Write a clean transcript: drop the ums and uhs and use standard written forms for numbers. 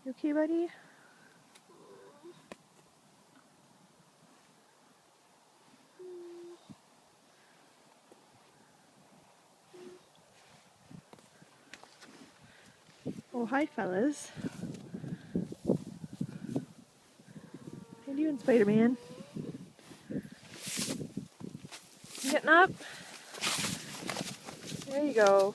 You okay, buddy? Oh, hi, fellas. How you doing, Spider-Man? You getting up? There you go.